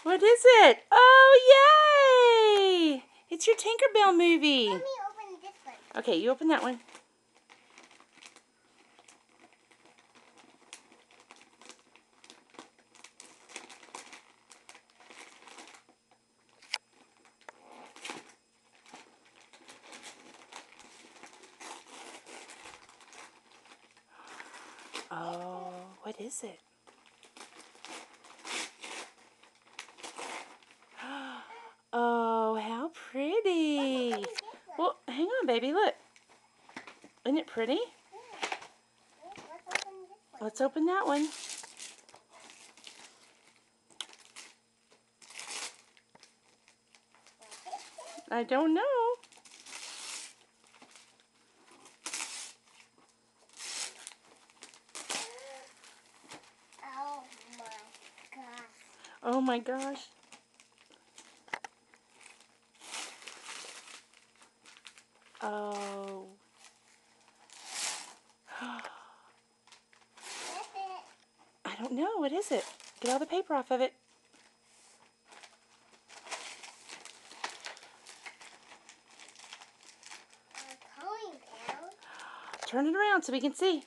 What is it? Oh, yay! It's your Tinkerbell movie. Let me open this one. Okay, you open that one. Oh, what is it? Oh, how pretty. Well, hang on, baby. Look. Isn't it pretty? Let's open that one. I don't know. Oh my gosh. Oh my gosh. Oh. That's it. I don't know. What is it? Get all the paper off of it. Calling down. Turn it around so we can see.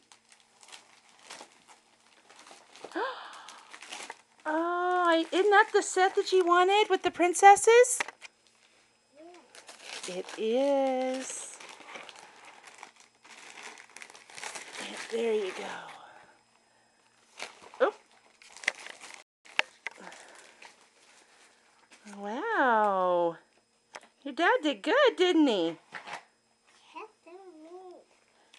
Oh, isn't that the set that you wanted with the princesses? Yeah. It is. And there you go. Oh. Wow. Your dad did good, didn't he? Yes, so neat.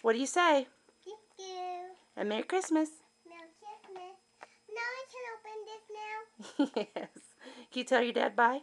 What do you say? Thank you. And Merry Christmas. Merry Christmas. Now I can open this now. Yes. Can you tell your dad bye?